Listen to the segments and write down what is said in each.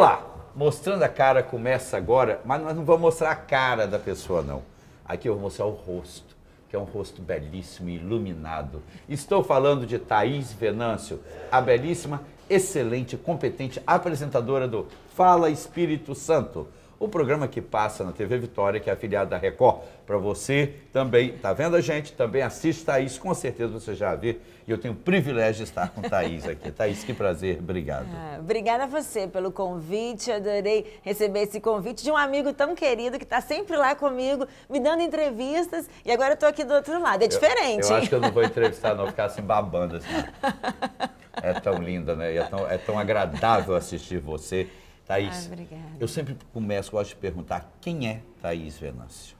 Olá! Mostrando a cara começa agora, mas nós não vamos mostrar a cara da pessoa, não. Aqui eu vou mostrar o rosto, que é um rosto belíssimo e iluminado. Estou falando de Thaís Venâncio, a belíssima, excelente, competente apresentadora do Fala Espírito Santo, o programa que passa na TV Vitória, que é afiliado da Record. Para você também, tá vendo a gente? Também assiste Thaís, com certeza você já vê. E eu tenho o privilégio de estar com Thaís aqui. Thaís, que prazer, obrigado. Obrigada a você pelo convite, adorei receber esse convite de um amigo tão querido que está sempre lá comigo, me dando entrevistas, e agora eu estou aqui do outro lado, é diferente. Eu acho que eu não vou entrevistar, não, vou ficar assim babando assim. É tão linda, né? É tão agradável assistir você. Thaís, obrigada. Eu sempre gosto de perguntar quem é Thaís Venâncio.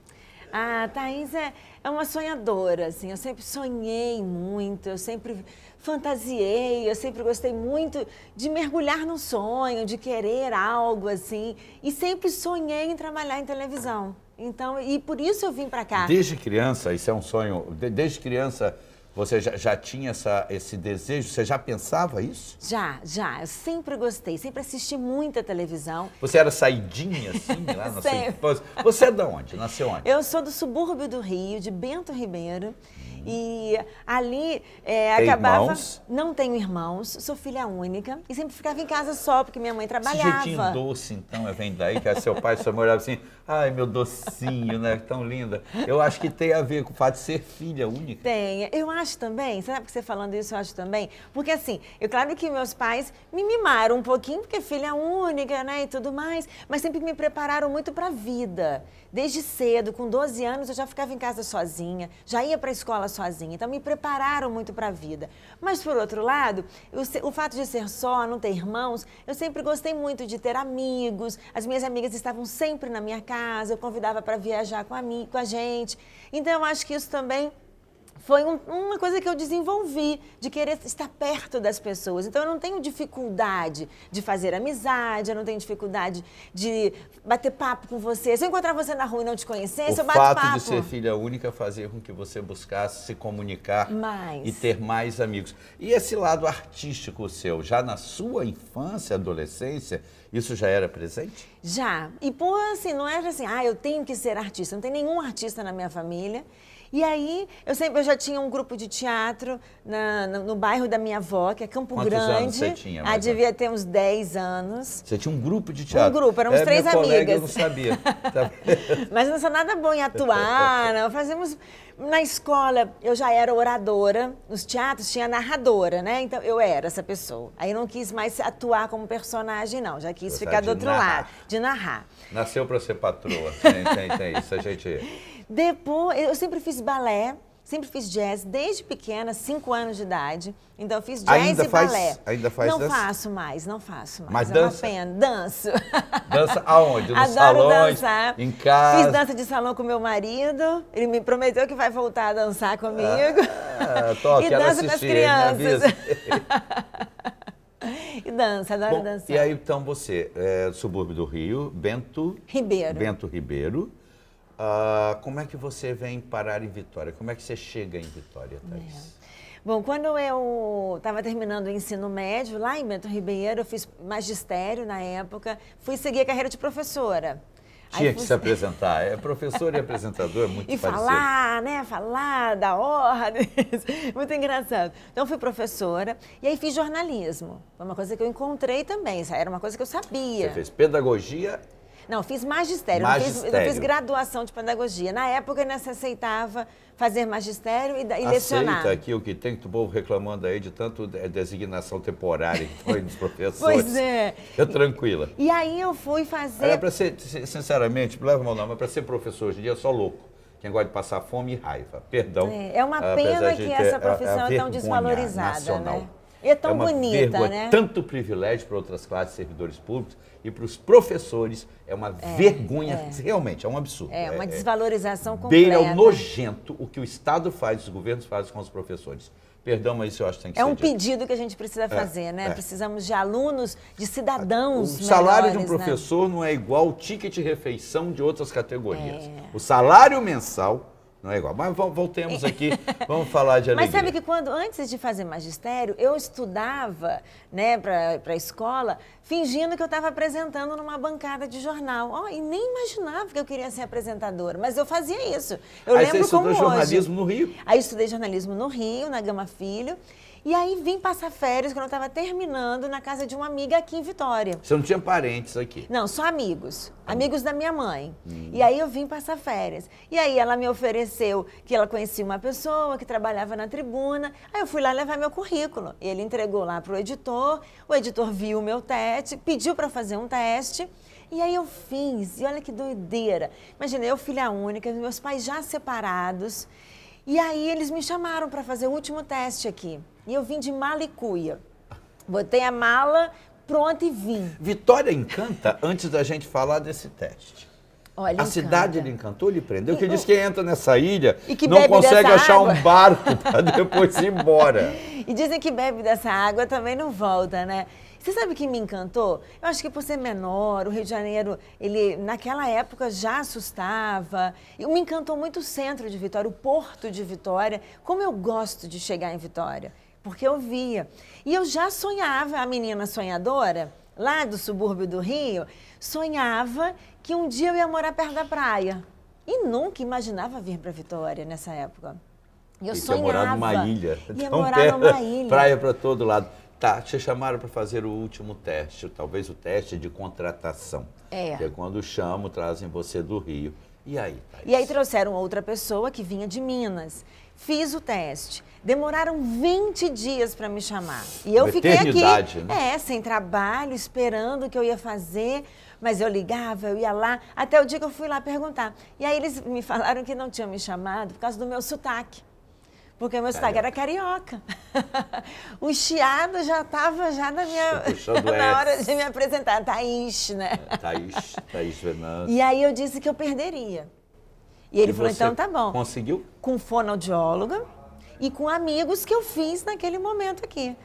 Thaís é uma sonhadora, assim, eu sempre sonhei muito, eu sempre fantasiei, eu sempre gostei muito de mergulhar no sonho, de querer algo, assim, e sempre sonhei em trabalhar em televisão. Então, e por isso eu vim para cá. Desde criança, isso é um sonho, desde criança você já tinha esse desejo, você já pensava isso? Já, eu sempre gostei, sempre assisti muita televisão. Você era saidinha assim, lá na sua infância? Você é de onde? Nasceu onde? Eu sou do subúrbio do Rio, de Bento Ribeiro. E ali Tem acabava... irmãos? Não tenho irmãos, sou filha única e sempre ficava em casa só, porque minha mãe trabalhava. Esse jeitinho doce, então, vem daí, que seu pai e sua mãe olhavam assim, ai, meu docinho, né, tão linda. Eu acho que tem a ver com o fato de ser filha única. Tem, eu acho também, sabe que você falando isso, eu acho também, porque assim, claro que meus pais me mimaram um pouquinho, porque filha única, né, e tudo mais, mas sempre me prepararam muito para a vida. Desde cedo, com 12 anos, eu já ficava em casa sozinha, já ia para a escola sozinha, então me prepararam muito para a vida. Mas, por outro lado, o fato de ser só, não ter irmãos, eu sempre gostei muito de ter amigos, as minhas amigas estavam sempre na minha casa, eu convidava para viajar com a gente, então eu acho que isso também foi uma coisa que eu desenvolvi, de querer estar perto das pessoas. Então, eu não tenho dificuldade de fazer amizade, eu não tenho dificuldade de bater papo com você. Se eu encontrar você na rua e não te conhecer, eu bato papo. O fato de ser filha única fazia com que você buscasse se comunicar e ter mais amigos. E esse lado artístico seu, já na sua infância, adolescência, isso já era presente? Já. E, assim, não era assim, eu tenho que ser artista. Não tem nenhum artista na minha família. E aí, eu já tinha um grupo de teatro no bairro da minha avó, que é Campo Grande. Quantos anos você tinha? Devia ter uns 10 anos. Você tinha um grupo de teatro? Um grupo, éramos 3 amigas. Colega, eu não sabia. Mas não sou nada bom em atuar, não. Fazemos... Na escola, eu já era oradora, nos teatros tinha narradora, né? Então, eu era essa pessoa. Aí não quis mais atuar como personagem, não. Já quis ficar do outro lado, de narrar. Nasceu para ser patroa, tem isso, a gente... Depois, eu sempre fiz balé, sempre fiz jazz, desde pequena, 5 anos de idade. Então, eu fiz jazz e balé. Ainda faz dança? Não faço mais. Mas é dança? Uma pena. Danço. Dança aonde? Nos Adoro salões? Dançar. Em casa? Fiz dança de salão com meu marido. Ele me prometeu que vai voltar a dançar comigo. E dança com as crianças. E dança, adoro dançar. E aí, então, você, subúrbio do Rio, Bento Ribeiro. Como é que você vem parar em Vitória? Como é que você chega em Vitória, Thaís? Bom, quando eu estava terminando o ensino médio, lá em Bento Ribeiro, eu fiz magistério na época, fui seguir a carreira de professora. Tinha que se apresentar, professor e apresentador, é muito parecido. E falar, né, falar da ordem, muito engraçado. Então, fui professora e aí fiz jornalismo, foi uma coisa que eu encontrei também, era uma coisa que eu sabia. Você fez pedagogia? Não, fiz magistério, não fiz graduação de pedagogia. Na época, ainda se aceitava fazer magistério e lecionar. Aceita aqui o que tem, que o povo reclamando aí de tanto designação temporária que foi dos professores. Pois é. Eu tranquila. E aí eu fui fazer... Era para ser, sinceramente, leva mal não, mas para ser professor hoje em dia é só louco. Quem gosta de passar fome e raiva. Perdão. É uma pena que essa profissão é tão desvalorizada, nacional. Né? E é tão bonita, né? Tanto privilégio para outras classes de servidores públicos e para os professores é uma vergonha, realmente, é um absurdo. É uma desvalorização completa. Beira o nojento o que o Estado faz, os governos fazem com os professores. Perdão, mas isso eu acho que tem que ser um pedido que a gente precisa fazer, né? Precisamos de alunos, de cidadãos O salário de um melhores, professor não é igual ao ticket de refeição de outras categorias. O salário mensal Não é igual. Mas voltemos aqui, vamos falar de alegria. Mas sabe que quando, antes de fazer magistério, eu estudava, né, para a escola, fingindo que eu estava apresentando numa bancada de jornal. E nem imaginava que eu queria ser apresentadora, mas eu fazia isso. Eu Aí lembro você estudou como jornalismo hoje. no Rio? Aí estudei jornalismo no Rio, na Gama Filho. E aí vim passar férias quando eu estava terminando na casa de uma amiga aqui em Vitória. Você não tinha parentes aqui? Não, só amigos. Amigos da minha mãe. E aí eu vim passar férias. E aí ela me ofereceu que ela conhecia uma pessoa que trabalhava na tribuna. Aí eu fui lá levar meu currículo. Ele entregou lá para o editor viu o meu teste, pediu para fazer um teste. E aí eu fiz. E olha que doideira. Imagina, eu filha única, meus pais já separados. E aí eles me chamaram para fazer o último teste aqui. E eu vim de mala e cuia. Botei a mala, pronto e vim. Vitória encanta antes da gente falar desse teste. Olha, a cidade lhe encantou, lhe prendeu, porque diz que entra nessa ilha e não consegue achar água. um barco para depois ir embora. E dizem que bebe dessa água também não volta, né? Você sabe o que me encantou? Eu acho que por ser menor, o Rio de Janeiro, ele naquela época já assustava. E me encantou muito o centro de Vitória, o porto de Vitória. Como eu gosto de chegar em Vitória, porque eu via. E eu já sonhava, a menina sonhadora, lá do subúrbio do Rio, sonhava que um dia eu ia morar perto da praia. E nunca imaginava vir para Vitória nessa época. E eu sonhava. Ia morar numa ilha. Ia morar numa ilha. Praia para todo lado. Tá, te chamaram para fazer o último teste, talvez o teste de contratação. Que é quando chamam, trazem você do Rio. E aí, Thaís? E aí trouxeram outra pessoa que vinha de Minas. Fiz o teste. Demoraram 20 dias para me chamar. E eu fiquei aqui, né? Sem trabalho, esperando o que eu ia fazer. Mas eu ligava, eu ia lá, até o dia que eu fui lá perguntar. E aí eles me falaram que não tinham me chamado por causa do meu sotaque. Porque o meu sotaque era carioca. O chiado já estava na hora de me apresentar. Thaís, né? Thaís Venâncio. E aí eu disse que eu perderia. E ele falou, então tá bom. Conseguiu? Com fonoaudióloga e com amigos que eu fiz naquele momento aqui.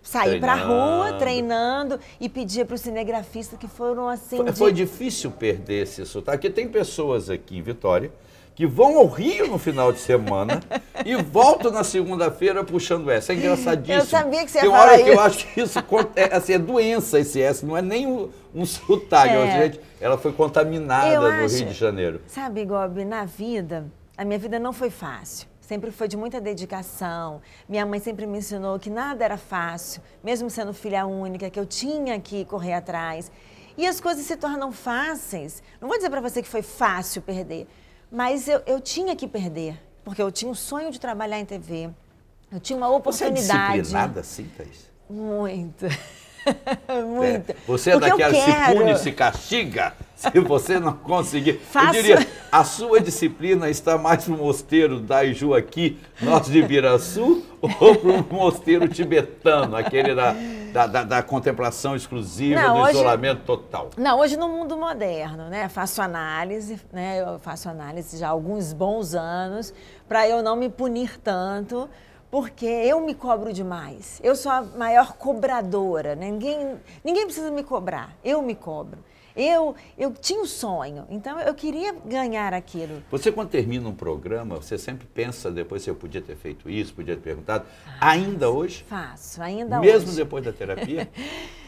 Saí pra rua, treinando, e pedia para o cinegrafista que foram assim... Foi difícil perder esse sotaque, porque tem pessoas aqui em Vitória que vão ao Rio no final de semana e voltam na segunda-feira puxando essa. É engraçadíssimo. Eu sabia que você ia falar falar isso. Tem hora que eu acho que isso é doença, esse S, não é nem um sotaque. Gente, ela foi contaminada no Rio de Janeiro. Sabe, Gobi, na vida, a minha vida não foi fácil. Sempre foi de muita dedicação. Minha mãe sempre me ensinou que nada era fácil, mesmo sendo filha única, que eu tinha que correr atrás. E as coisas se tornam fáceis. Não vou dizer para você que foi fácil perder, mas eu tinha que perder, porque eu tinha um sonho de trabalhar em TV. Eu tinha uma oportunidade. Você é disciplinada assim, Thaís? Muito. Muito. Você é daquela que se pune, se castiga, se você não conseguir. Eu diria, a sua disciplina está mais no mosteiro da Iju aqui, nós de Ibiraçu, ou para o mosteiro tibetano, aquele da contemplação exclusiva, do isolamento total? Não, hoje no mundo moderno, né? Faço análise, né? Eu faço análise já há alguns bons anos, para eu não me punir tanto, porque eu me cobro demais. Eu sou a maior cobradora, né? Ninguém precisa me cobrar, eu me cobro. Eu tinha um sonho, então eu queria ganhar aquilo. Você, quando termina um programa, você sempre pensa depois se eu podia ter feito isso, podia ter perguntado. Ainda hoje? Faço, ainda hoje. Mesmo depois da terapia?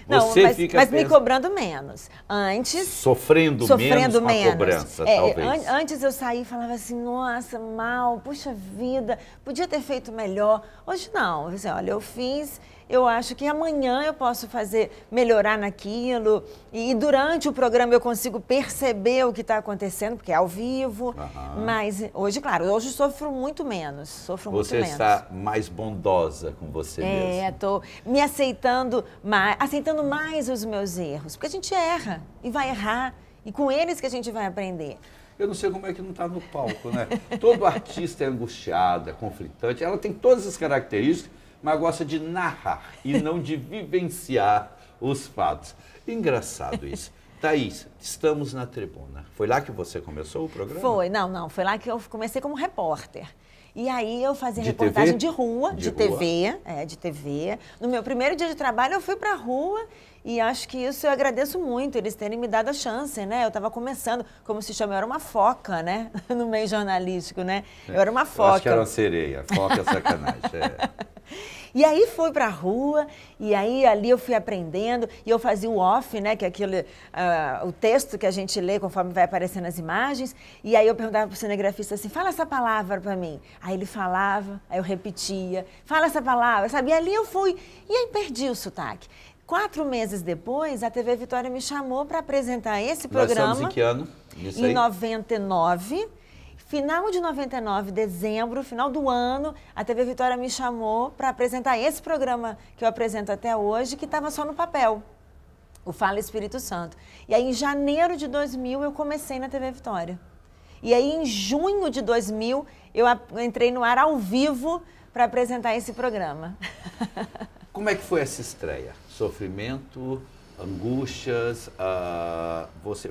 Não, mas me cobrando menos. Antes... Sofrendo menos com a cobrança, talvez. Antes eu saía e falava assim, nossa, mal, puxa vida, podia ter feito melhor. Hoje não, assim, olha, eu fiz... Eu acho que amanhã eu posso melhorar naquilo, e durante o programa eu consigo perceber o que está acontecendo, porque é ao vivo, mas hoje, claro, hoje sofro muito menos, Você está mais bondosa com você mesma. Estou me aceitando mais os meus erros, porque a gente erra e vai errar, e com eles que a gente vai aprender. Eu não sei como é que não está no palco, né? Todo artista é angustiado, é conflitante, ela tem todas as características, mas gosta de narrar e não de vivenciar os fatos. Engraçado isso. Thaís, estamos na tribuna. Foi lá que você começou o programa? Foi, não, foi lá que eu comecei como repórter. E aí eu fazia De reportagem TV? de rua, De TV. No meu primeiro dia de trabalho eu fui pra rua e acho que isso eu agradeço muito, eles terem me dado a chance, né? Eu estava começando, como se chama, eu era uma foca, né? No meio jornalístico, né? Eu era uma foca. Eu acho que era uma sereia, foca é sacanagem. E aí fui pra rua, e aí ali eu fui aprendendo, e eu fazia o off, né, que é aquele, o texto que a gente lê conforme vai aparecendo as imagens, e aí eu perguntava pro cinegrafista assim, fala essa palavra pra mim. Aí ele falava, aí eu repetia, fala essa palavra, sabe? E ali eu fui, e aí perdi o sotaque. 4 meses depois, a TV Vitória me chamou para apresentar esse programa. Nós estamos em que ano? Isso aí? Em 99. Final de 99, dezembro, final do ano, a TV Vitória me chamou para apresentar esse programa que eu apresento até hoje, que estava só no papel, o Fala Espírito Santo. E aí, em janeiro de 2000, eu comecei na TV Vitória. E aí, em junho de 2000, eu entrei no ar ao vivo para apresentar esse programa. Como é que foi essa estreia? Sofrimento, angústias,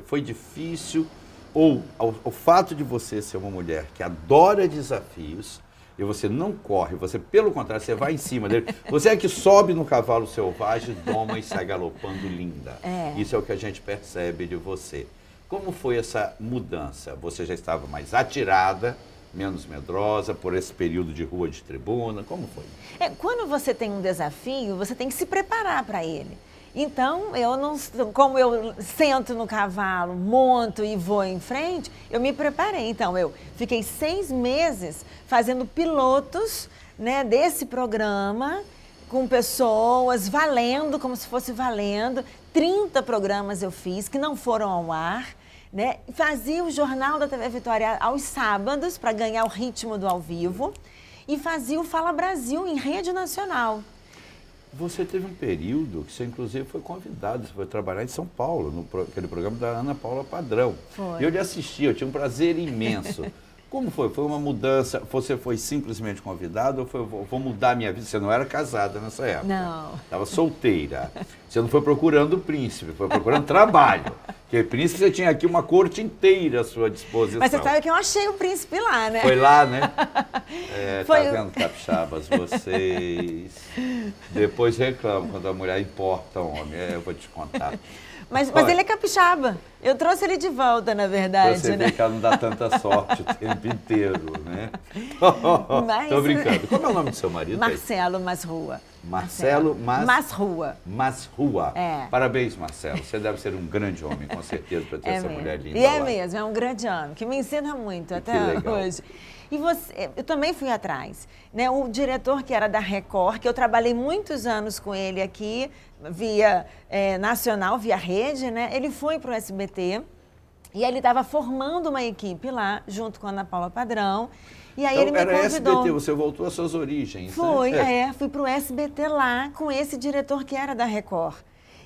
foi difícil? Ou o fato de você ser uma mulher que adora desafios e você não corre, você, pelo contrário, você vai em cima dele. Você é que sobe no cavalo selvagem, doma e sai galopando linda. Isso é o que a gente percebe de você. Como foi essa mudança? Você já estava mais atirada, menos medrosa, por esse período de rua de tribuna? Como foi? Quando você tem um desafio, você tem que se preparar para ele. Então, como eu sento no cavalo, monto e vou em frente, eu me preparei. Então, eu fiquei 6 meses fazendo pilotos, né, desse programa, com pessoas, valendo, como se fosse valendo. 30 programas eu fiz, que não foram ao ar, né? Fazia o Jornal da TV Vitória aos sábados, para ganhar o ritmo do ao vivo, e fazia o Fala Brasil em rede nacional. Você teve um período que você, inclusive, foi convidado, você foi trabalhar em São Paulo, naquele programa da Ana Paula Padrão. Foi. E eu lhe assisti, eu tinha um prazer imenso. Como foi? Foi uma mudança? Você foi simplesmente convidado ou foi, vou mudar a minha vida? Você não era casada nessa época. Não. Estava solteira. Você não foi procurando o príncipe, foi procurando trabalho. Porque príncipe você tinha aqui uma corte inteira à sua disposição. Mas você sabe que eu achei o príncipe lá, né? Foi lá, né? Foi tá vendo, capixabas, vocês depois reclamam quando a mulher importa o homem. Eu vou te contar. Mas ele é capixaba. Eu trouxe ele de volta, na verdade, você né? vê que ela não dá tanta sorte o tempo inteiro, né? Tô brincando. Como é o nome do seu marido? Marcelo Masrua. Marcelo Masrua. Masrua. É. Parabéns, Marcelo. Você deve ser um grande homem, com certeza, para ter essa mesmo. mulher linda E é lá. mesmo, é um grande homem, que me ensina muito até legal. hoje. E eu também fui atrás, né? O diretor que era da Record, que eu trabalhei muitos anos com ele aqui, via nacional, via rede, né? Ele foi para o SBT e ele estava formando uma equipe lá, junto com a Ana Paula Padrão. E aí Então, ele me era convidou. SBT, você voltou às suas origens, Foi, né? fui para o SBT lá com esse diretor que era da Record.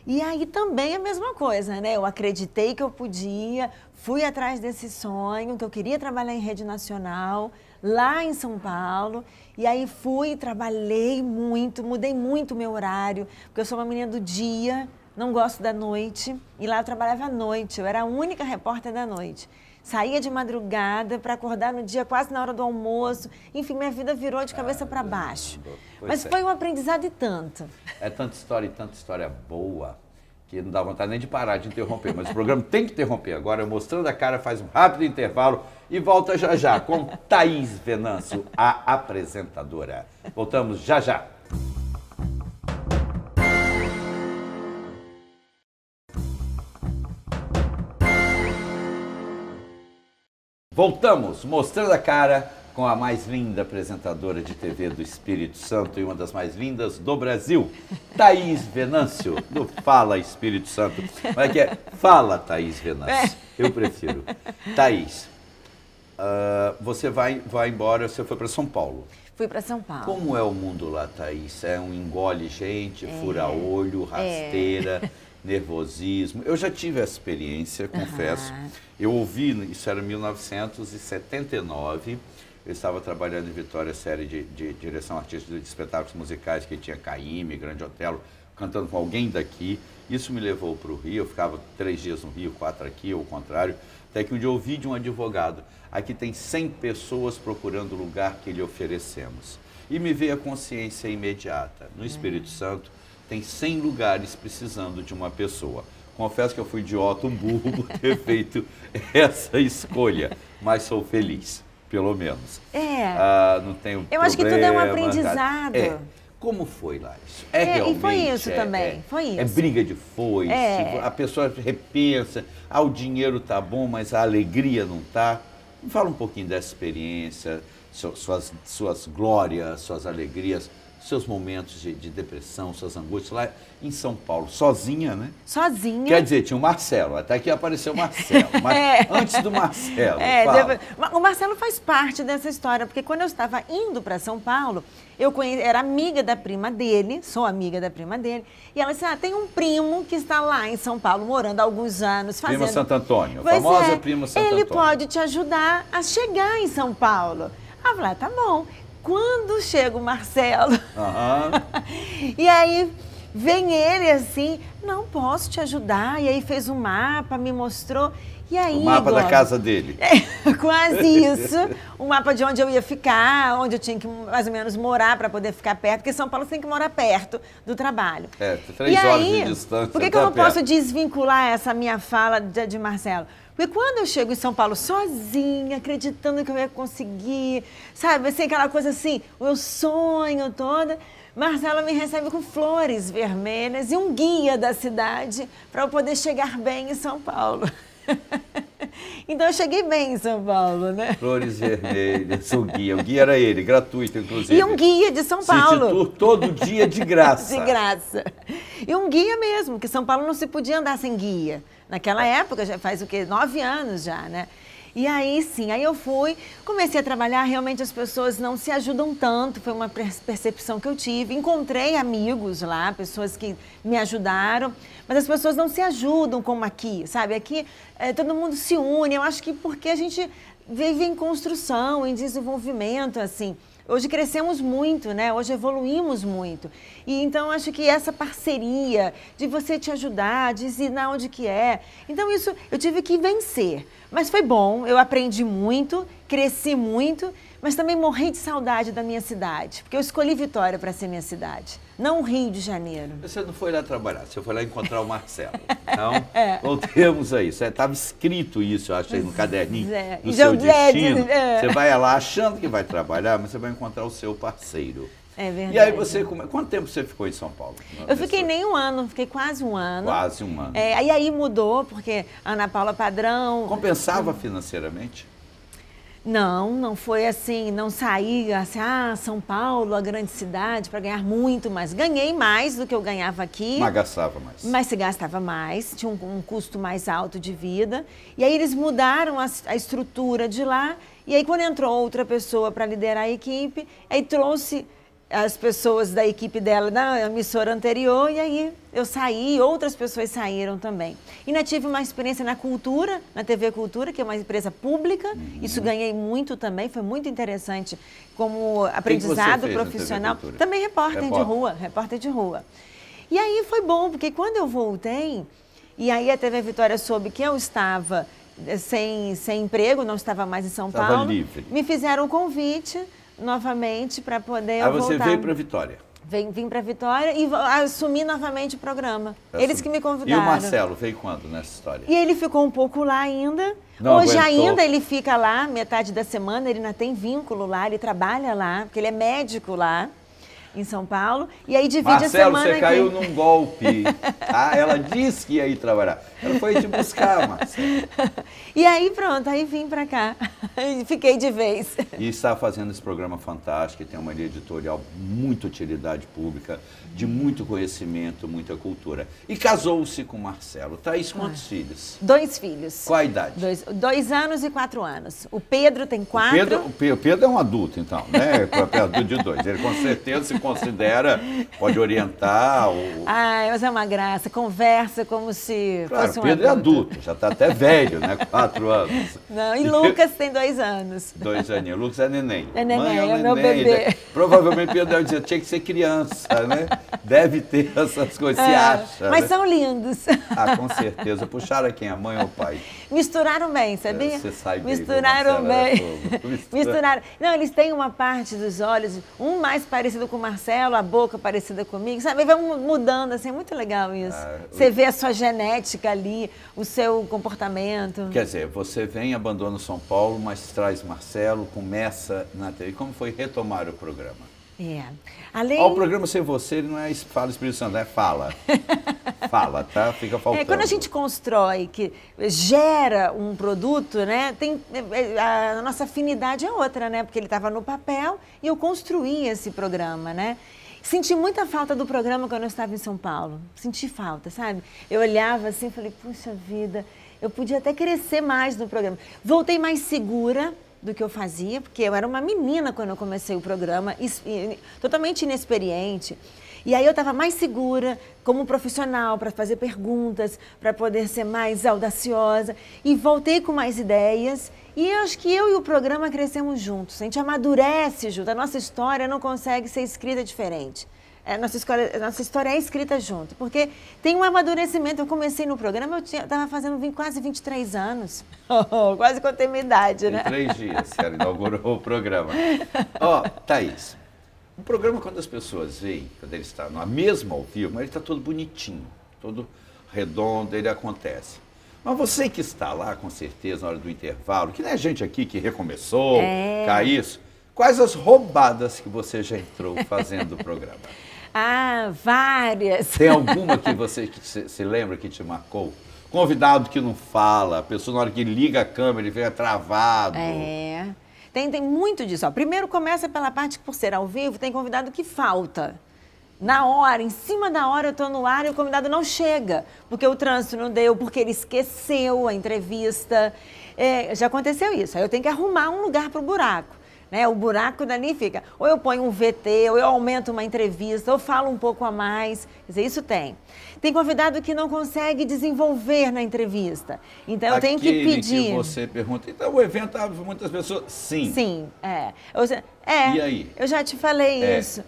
E aí também a mesma coisa, né? Eu acreditei que eu podia, fui atrás desse sonho, que eu queria trabalhar em rede nacional, lá em São Paulo. E aí fui, trabalhei muito, mudei muito o meu horário, porque eu sou uma menina do dia, não gosto da noite. E lá eu trabalhava à noite, eu era a única repórter da noite. Saía de madrugada para acordar no dia quase na hora do almoço. Enfim, minha vida virou de cabeça para baixo. Mas foi um aprendizado e tanto. É tanta história boa, que não dá vontade nem de parar de interromper. Mas o programa tem que interromper. Agora, Mostrando a Cara, faz um rápido intervalo e volta já já com Thaís Venâncio, a apresentadora. Voltamos já já. Voltamos, Mostrando a Cara, com a mais linda apresentadora de TV do Espírito Santo e uma das mais lindas do Brasil, Thaís Venâncio, do Fala Espírito Santo. Como é que é? Fala, Thaís Venâncio. Eu prefiro. Thaís, você vai embora, você foi para São Paulo. Fui para São Paulo. Como é o mundo lá, Thaís? É um engole gente, fura-olho, rasteira, nervosismo. Eu já tive essa experiência, confesso. Eu ouvi, isso era em 1979, eu estava trabalhando em Vitória, série de direção artística de espetáculos musicais, que tinha Caymmi, Grande Otelo, cantando com alguém daqui. Isso me levou para o Rio, eu ficava 3 dias no Rio, 4 aqui, ou o contrário. Até que um dia eu ouvi de um advogado, aqui tem 100 pessoas procurando o lugar que lhe oferecemos. E me veio a consciência imediata. No Espírito Santo, tem 100 lugares precisando de uma pessoa. Confesso que eu fui idiota, um burro, por ter feito essa escolha, mas sou feliz, pelo menos. Não tenho Eu acho que tudo é um aprendizado. Como foi lá isso? Realmente, e foi isso também, foi isso. É briga de foice, a pessoa repensa, o dinheiro tá bom, mas a alegria não tá. Me fala um pouquinho dessa experiência, suas glórias, suas alegrias, seus momentos de depressão, suas angústias lá em São Paulo, sozinha, né? Sozinha. Quer dizer, tinha o Marcelo, até aqui apareceu o Marcelo, mas antes do Marcelo, o Marcelo faz parte dessa história, porque quando eu estava indo para São Paulo, era amiga da prima dele, sou amiga da prima dele, e ela disse, tem um primo que está lá em São Paulo, morando há alguns anos, fazendo... Prima Santo Antônio, a famosa prima Santo Antônio. Ele pode te ajudar a chegar em São Paulo. Eu falei, tá bom. Quando chega o Marcelo, e aí vem ele assim, não posso te ajudar, e aí fez um mapa, me mostrou, e aí... O mapa da casa dele. Quase isso, o mapa de onde eu ia ficar, onde eu tinha que mais ou menos morar para poder ficar perto, porque São Paulo você tem que morar perto do trabalho. 3 horas de distância. Por que eu não posso desvincular essa minha fala de Marcelo? Porque quando eu chego em São Paulo sozinha, acreditando que eu ia conseguir, sabe, assim, aquela coisa assim, o meu sonho todo, Marcelo me recebe com flores vermelhas e um guia da cidade para eu poder chegar bem em São Paulo. Então eu cheguei bem em São Paulo, né? Flores vermelhas, o guia era ele, gratuito, inclusive. E um guia de São Paulo. City Tour todo dia de graça. De graça. E um guia mesmo, que São Paulo não se podia andar sem guia. Naquela época, já faz o quê? 9 anos já, né? E aí sim, aí eu comecei a trabalhar, realmente as pessoas não se ajudam tanto, foi uma percepção que eu tive. Encontrei amigos lá, pessoas que me ajudaram, mas as pessoas não se ajudam como aqui, sabe? Aqui todo mundo se une, eu acho que porque a gente vive em construção, em desenvolvimento, assim. Hoje crescemos muito, né? Hoje evoluímos muito. E então acho que essa parceria de você te ajudar, de ensinar onde que é. Então isso eu tive que vencer. Mas foi bom, eu aprendi muito, cresci muito, mas também morri de saudade da minha cidade. Porque eu escolhi Vitória para ser minha cidade, não o Rio de Janeiro. Você não foi lá trabalhar, você foi lá encontrar o Marcelo. Então, voltemos a isso. Estava escrito isso, eu acho, aí no caderninho do seu destino. Você vai lá achando que vai trabalhar, mas você vai encontrar o seu parceiro. É verdade. E aí quanto tempo você ficou em São Paulo? Eu fiquei nem um ano, fiquei quase um ano. Quase um ano. E aí mudou, porque a Ana Paula Padrão... Compensava financeiramente? Não foi assim, não saí assim, São Paulo, a grande cidade, para ganhar muito mais. Ganhei mais do que eu ganhava aqui. Mas gastava mais. Mas se gastava mais, tinha um custo mais alto de vida. E aí eles mudaram a estrutura de lá, e aí quando entrou outra pessoa para liderar a equipe, aí trouxe as pessoas da equipe dela da emissora anterior, e aí eu saí, outras pessoas saíram também. E ainda tive uma experiência na Cultura, na TV Cultura, que é uma empresa pública, isso ganhei muito também, foi muito interessante como aprendizado profissional. Também repórter de rua. E aí foi bom, porque quando eu voltei, e aí a TV Vitória soube que eu estava sem emprego, não estava mais em São Paulo, livre. Me fizeram um convite novamente para poder eu voltar. Aí você veio para Vitória? Vim para Vitória e assumi novamente o programa. Eles que me convidaram. E o Marcelo veio quando nessa história? E ele ficou um pouco lá ainda. Não Hoje aguentou. ainda ele fica lá, metade da semana, ele ainda tem vínculo lá, ele trabalha lá, porque ele é médico lá em São Paulo. E aí divide Marcelo, a semana você caiu num golpe. Ela disse que ia ir trabalhar. Ela foi te buscar, Marcelo. E aí pronto, aí vim para cá. Fiquei de vez. E está fazendo esse programa fantástico, tem uma linha editorial muita utilidade pública, de muito conhecimento, muita cultura. E casou-se com o Marcelo. Thaís, quantos filhos? 2 filhos. Qual a idade? 2 anos e 4 anos. O Pedro tem 4. O Pedro é um adulto, então, né? É adulto de 2. Ele com certeza se considera, pode orientar. Ai, mas é uma graça, conversa como se Claro, fosse um Pedro é adulto, já está até velho, né? 4 anos. Não, e Lucas tem 2 anos. 2 aninhos. Lucas é neném. É neném, Mãe é o meu neném, bebê. né? Provavelmente Pedro deve dizer, tinha que ser criança, né? Deve ter essas coisas, se acha. Mas né? são lindos. Ah, com certeza. Puxaram quem? A mãe ou o pai? Misturaram bem, sabia? Você sai bem, Misturaram viu, Marcela? bem. Misturaram. Não, eles têm uma parte dos olhos, um mais parecido com o Marcelo, a boca parecida comigo, sabe? Vai mudando, assim, é muito legal isso. Você vê a sua genética ali, o seu comportamento. Quer dizer, você vem, abandona São Paulo, mas traz Marcelo, começa na TV. Como foi retomar o programa? Além... O programa Sem Você, ele não é Fala Espírito Santo, é Fala. Fala, tá? Fica faltando. Quando a gente constrói, que gera um produto, né? A nossa afinidade é outra, né? Porque ele estava no papel e eu construí esse programa, né? Senti muita falta do programa quando eu estava em São Paulo. Senti falta, sabe? Eu olhava assim e falei, puxa vida, eu podia até crescer mais no programa. Voltei mais segura do que eu fazia, porque eu era uma menina quando eu comecei o programa, totalmente inexperiente. E aí eu estava mais segura como profissional para fazer perguntas, para poder ser mais audaciosa. E voltei com mais ideias. E eu acho que eu e o programa crescemos juntos. A gente amadurece junto. A nossa história não consegue ser escrita diferente. A nossa história é escrita junto, porque tem um amadurecimento. Eu comecei no programa, eu estava fazendo quase 23 anos. Quase contei minha idade, né? Em 3 dias, ela inaugurou o programa. Ó, Thaís, o programa, quando as pessoas veem, quando ele está na mesma ao vivo, ele está todo bonitinho, todo redondo, ele acontece. Mas você que está lá, com certeza, na hora do intervalo, que nem a gente aqui que recomeçou, cai isso, quais as roubadas que você já entrou fazendo o programa? Ah, várias. Tem alguma que você se lembra que te marcou? Convidado que não fala, a pessoa na hora que liga a câmera, ele vem travado. Tem muito disso. Ó. Primeiro começa pela parte que, por ser ao vivo, tem convidado que falta. Na hora, em cima da hora, eu estou no ar e o convidado não chega, porque o trânsito não deu, porque ele esqueceu a entrevista. Já aconteceu isso. Aí eu tenho que arrumar um lugar para o buraco. Né? O buraco dali fica, ou eu ponho um VT, ou eu aumento uma entrevista, ou falo um pouco a mais. Quer dizer, isso tem. Tem convidado que não consegue desenvolver na entrevista. Então eu tenho que pedir. Que você pergunta, então o evento abre para muitas pessoas? Sim. Sim, E aí? Eu já te falei isso.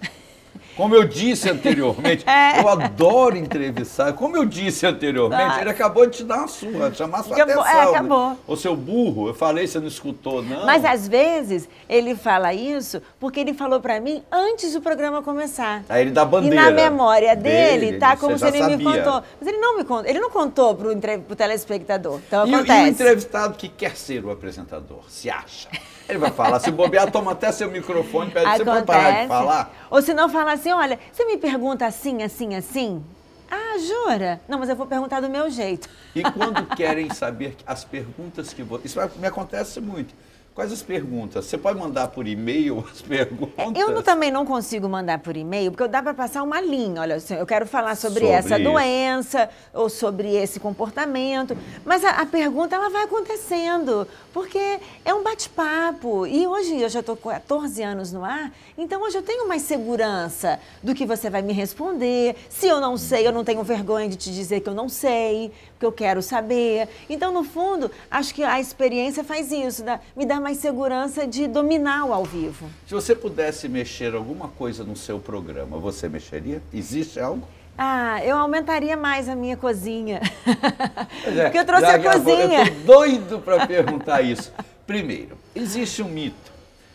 Como eu disse anteriormente, eu adoro entrevistar. Como eu disse anteriormente, ele acabou de te dar uma surra, de chamar sua atenção. Acabou. O seu burro, eu falei, você não escutou, não. Mas às vezes ele fala isso porque ele falou pra mim antes do programa começar. Aí ele dá bandeira. E na memória dele tá como se ele sabia. me contou. Mas ele não me contou, ele não contou pro telespectador. Então E acontece. o entrevistado que quer ser o apresentador, se acha? Ele vai falar, se bobear, toma até seu microfone, pede você para parar de falar. Ou se não fala assim, olha, você me pergunta assim, assim, assim? Ah, jura? Não, mas eu vou perguntar do meu jeito. E quando querem saber as perguntas que você... Isso me acontece muito. Quais as perguntas? Você pode mandar por e-mail as perguntas? Eu também não consigo mandar por e-mail, porque dá para passar uma linha. Olha, eu quero falar sobre essa doença ou sobre esse comportamento. Mas a pergunta, ela vai acontecendo, porque é um bate-papo. E hoje eu já estou com 14 anos no ar, então hoje eu tenho mais segurança do que você vai me responder. Se eu não sei, eu não tenho vergonha de te dizer que eu não sei, que eu quero saber. Então, no fundo, acho que a experiência faz isso, me dá mais segurança de dominar o ao vivo. Se você pudesse mexer alguma coisa no seu programa, você mexeria? Existe algo? Ah, eu aumentaria mais a minha cozinha. Porque eu trouxe a cozinha. Eu tô doido para perguntar isso. Primeiro, existe um mito.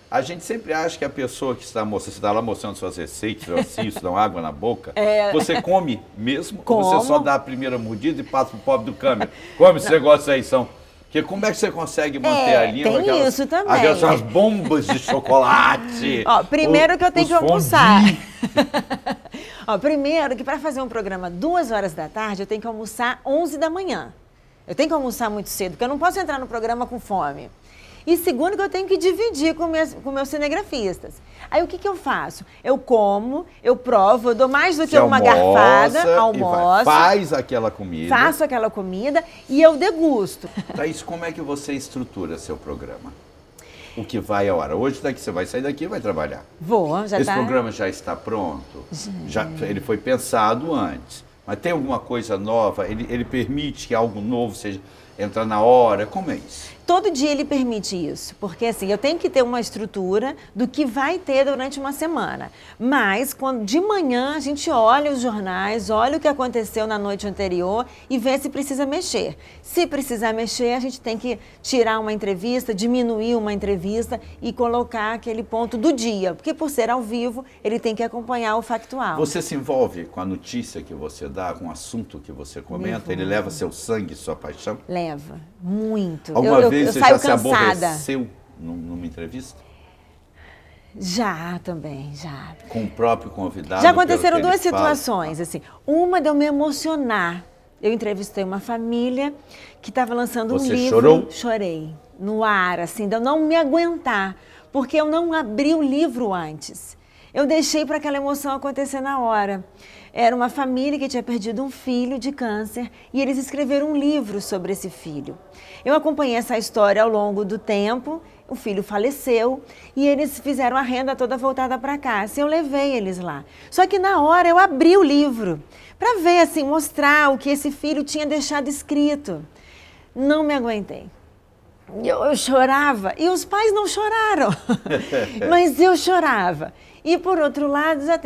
A gente sempre acha que a pessoa que está mostrando, você está lá mostrando suas receitas, eu assisto, dá água na boca, você come mesmo? Como? Ou você só dá a primeira mordida e passa pro pobre do câmera? Come esse negócio aí, são... Porque como é que você consegue manter a língua? Tem isso também. Aquelas bombas de chocolate. Ó, primeiro que eu tenho que almoçar. Ó, primeiro que para fazer um programa 2 horas da tarde, eu tenho que almoçar 11 da manhã. Eu tenho que almoçar muito cedo, porque eu não posso entrar no programa com fome. E segundo que eu tenho que dividir com meus cinegrafistas. Aí o que eu faço? Eu como, eu provo, eu dou mais do que uma garfada, almoço. Faz aquela comida. Faço aquela comida e eu degusto. Thaís, como é que você estrutura seu programa? o que vai a hora. Hoje daqui você vai sair daqui e vai trabalhar. Vou, já Esse programa já está pronto? Ele foi pensado antes. Mas tem alguma coisa nova? Ele permite que algo novo seja entrar na hora? Como é isso? Todo dia ele permite isso, porque assim, eu tenho que ter uma estrutura do que vai ter durante uma semana. Mas, quando de manhã a gente olha os jornais, olha o que aconteceu na noite anterior e vê se precisa mexer. Se precisar mexer, a gente tem que tirar uma entrevista, diminuir uma entrevista e colocar aquele ponto do dia. Porque por ser ao vivo, ele tem que acompanhar o factual. Você se envolve com a notícia que você dá, com o assunto que você comenta? Ele leva seu sangue, sua paixão? Leva, muito. Alguma vez você já se cansada. aborreceu numa entrevista? Já, também, já. Com o próprio convidado? Já aconteceram duas situações, assim. Uma de eu me emocionar. Eu entrevistei uma família que estava lançando um livro. Você chorou? Chorei, no ar, assim, de eu não me aguentar, porque eu não abri o livro antes. Eu deixei para aquela emoção acontecer na hora. Era uma família que tinha perdido um filho de câncer e eles escreveram um livro sobre esse filho. Eu acompanhei essa história ao longo do tempo, o filho faleceu e eles fizeram a renda toda voltada para casa. Eu levei eles lá. Só que na hora eu abri o livro para ver, assim, mostrar o que esse filho tinha deixado escrito. Não me aguentei. Eu chorava e os pais não choraram, mas eu chorava. E por outro lado, já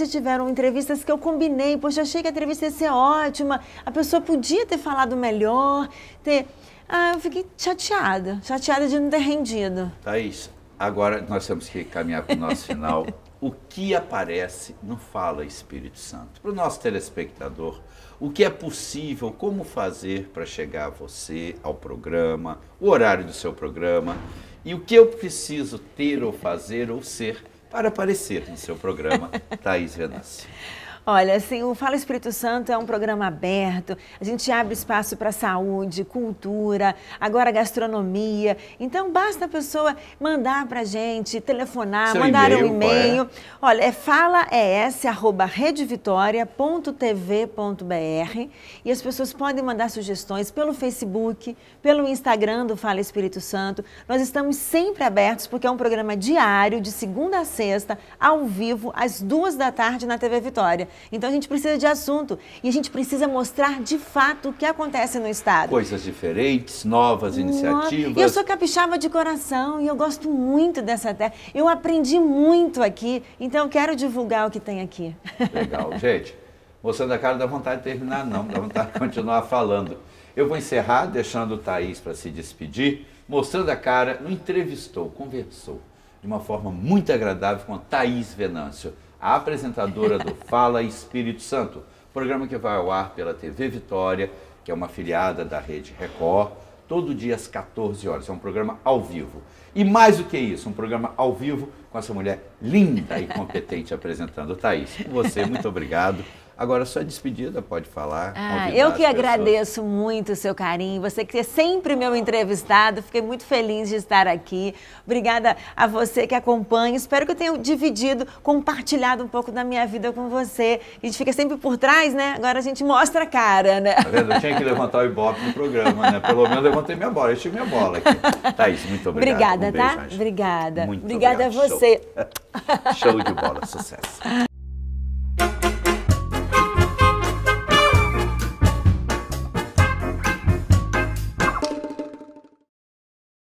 tiveram entrevistas que eu combinei, poxa, achei que a entrevista ia ser ótima, a pessoa podia ter falado melhor, eu fiquei chateada de não ter rendido. Thaís, agora nós temos que caminhar para o nosso final. O que aparece no Fala Espírito Santo? Para o nosso telespectador, o que é possível, como fazer para chegar a você, ao programa, o horário do seu programa, e o que eu preciso ter ou fazer ou ser para aparecer no seu programa, Thaís Venâncio. Olha, assim, o Fala Espírito Santo é um programa aberto, a gente abre espaço para saúde, cultura, agora gastronomia. Então, basta a pessoa mandar para a gente, telefonar, seu mandar um e-mail. E-mail. Olha, é falaes@redevitoria.tv.br e as pessoas podem mandar sugestões pelo Facebook, pelo Instagram do Fala Espírito Santo. Nós estamos sempre abertos porque é um programa diário, de segunda a sexta, ao vivo, às 2h na TV Vitória. Então a gente precisa de assunto e a gente precisa mostrar de fato o que acontece no estado. Coisas diferentes, novas iniciativas. Eu sou capixaba de coração e eu gosto muito dessa terra. Eu aprendi muito aqui, então eu quero divulgar o que tem aqui. Legal. Gente, mostrando a cara, dá vontade de terminar não, dá vontade de continuar falando. Eu vou encerrar deixando o Thaís para se despedir, mostrando a cara, não entrevistou, conversou de uma forma muito agradável com a Thaís Venâncio, a apresentadora do Fala Espírito Santo, programa que vai ao ar pela TV Vitória, que é uma afiliada da Rede Record, todo dia às 14 horas. É um programa ao vivo. E mais do que isso, um programa ao vivo com essa mulher linda e competente apresentando. Thaís, você, muito obrigado. Agora, sua despedida, pode falar. Eu que agradeço muito o seu carinho, você que é sempre meu entrevistado, fiquei muito feliz de estar aqui. Obrigada a você que acompanha, espero que eu tenha dividido, compartilhado um pouco da minha vida com você. A gente fica sempre por trás, né? Agora a gente mostra a cara, né? Tá vendo? Eu tinha que levantar o Ibope no programa, né? Pelo menos eu levantei minha bola, eu tive minha bola aqui. Thaís, muito obrigado. Obrigada, um beijo, tá? Obrigada. Muito obrigada obrigado. A você. Show de bola, sucesso.